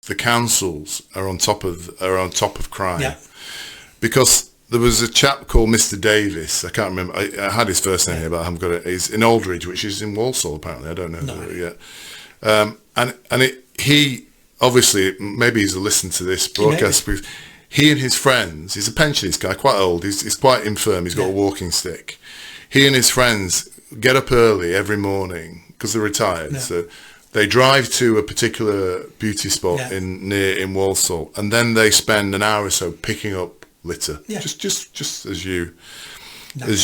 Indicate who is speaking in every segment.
Speaker 1: the councils are on top of crime.
Speaker 2: Yeah.
Speaker 1: Because there was a chap called Mr. Davis. I can't remember. I had his first name here, but I haven't got it. He's in Aldridge, which is in Walsall, apparently. I don't know yet. He obviously, maybe he's listened to this broadcast. He and his friends. He's a pensionist guy, quite old. He's quite infirm. He's got a walking stick. He and his friends get up early every morning because they're retired.
Speaker 2: Yeah.
Speaker 1: So they drive to a particular beauty spot in Walsall, and then they spend an hour or so picking up litter. Yeah. Just as you like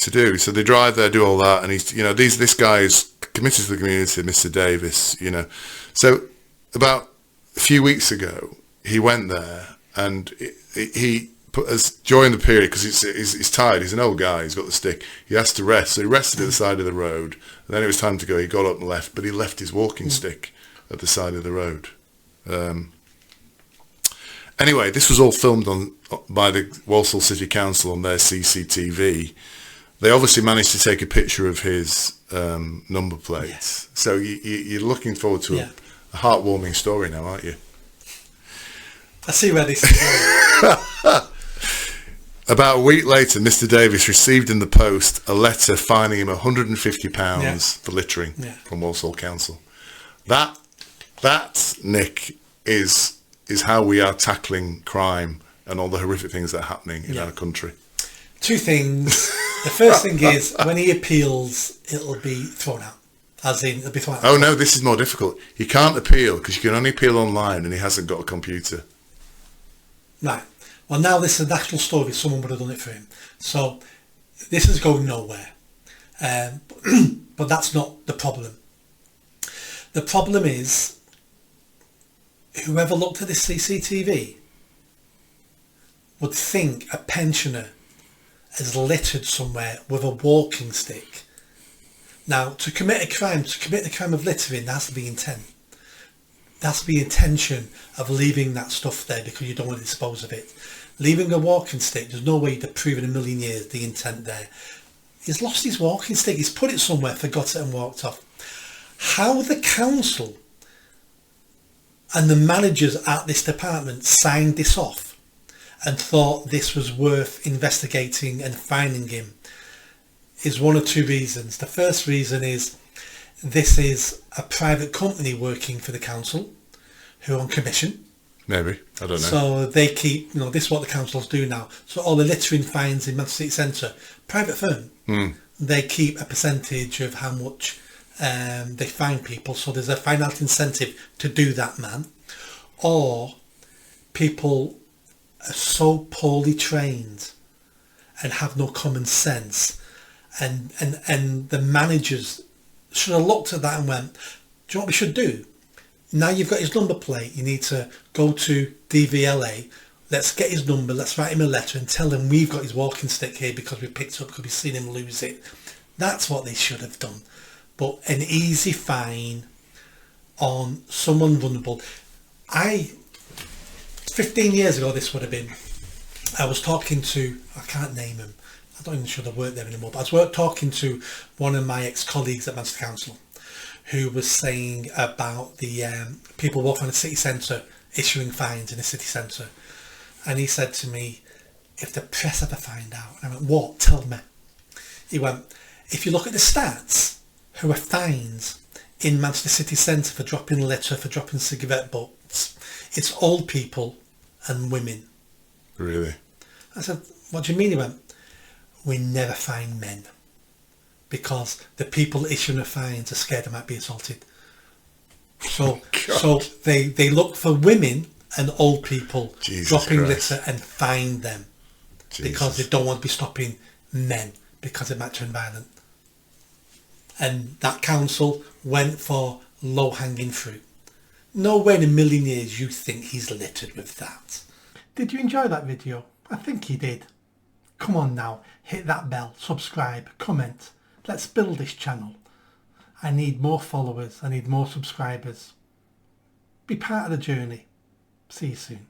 Speaker 1: to do. So they drive there, do all that, and this guy is committed to the community, Mr. Davis. So about a few weeks ago, he went there, and he put us during the period, because he's tired. He's an old guy. He's got the stick. He has to rest, so he rested at the side of the road. And then it was time to go. He got up and left, but he left his walking stick at the side of the road. Anyway, this was all filmed by the Walsall City Council on their CCTV. They obviously managed to take a picture of his number plates. So you're looking forward to a heartwarming story now, aren't you?
Speaker 2: I see where this is going.
Speaker 1: About a week later, Mr. Davis received in the post a letter fining him £150 for littering from Walsall Council. That, Nick, is how we are tackling crime and all the horrific things that are happening in our country.
Speaker 2: Two things. The first thing is, when he appeals, it'll be thrown out. As in, it'll be thrown out.
Speaker 1: Oh no, this is more difficult. He can't appeal because you can only appeal online, and he hasn't got a computer.
Speaker 2: Right. Well, now this is a national story. Someone would have done it for him. So this is going nowhere. But that's not the problem. The problem is, whoever looked at this CCTV would think a pensioner is littered somewhere with a walking stick. Now, to commit the crime of littering, there has to be intent. There has to be intention of leaving that stuff there because you don't want to dispose of it. Leaving a walking stick, there's no way to prove in a million years the intent there. He's lost his walking stick. He's put it somewhere, forgot it and walked off. How the council and the managers at this department signed this off and thought this was worth investigating and fining him is one of two reasons. The first reason is this is a private company working for the council who are on commission.
Speaker 1: Maybe, I don't know.
Speaker 2: So they keep, this is what the councils do now. So all the littering fines in Manchester City Centre, private firm, they keep a percentage of how much they fine people. So there's a financial incentive to do that, man. Or people are so poorly trained and have no common sense, and the managers should have looked at that and went, do you know what we should do? Now you've got his number plate, you need to go to DVLA, let's get his number, let's write him a letter and tell him we've got his walking stick here because we picked it up because we've seen him lose it. That's what they should have done. But an easy fine on someone vulnerable. 15 years ago this would have been, I was talking to, I can't name him, I don't even sure I work there anymore, but I was talking to one of my ex-colleagues at Manchester Council who was saying about the people walking in the city centre issuing fines in the city centre. And he said to me, if the press ever find out, and I went, what? Tell me. He went, if you look at the stats, who are fined in Manchester City Centre for dropping litter, for dropping cigarette butts, it's old people and women.
Speaker 1: Really?
Speaker 2: I said, what do you mean? He went, we never find men because the people issuing the fines are scared they might be assaulted. So they look for women and old people dropping litter and fine them because they don't want to be stopping men because it might turn violent. And that council went for low-hanging fruit. No way in a million years you think he's littered with that. Did you enjoy that video? I think you did. Come on now, hit that bell, subscribe, comment. Let's build this channel. I need more followers, I need more subscribers. Be part of the journey. See you soon.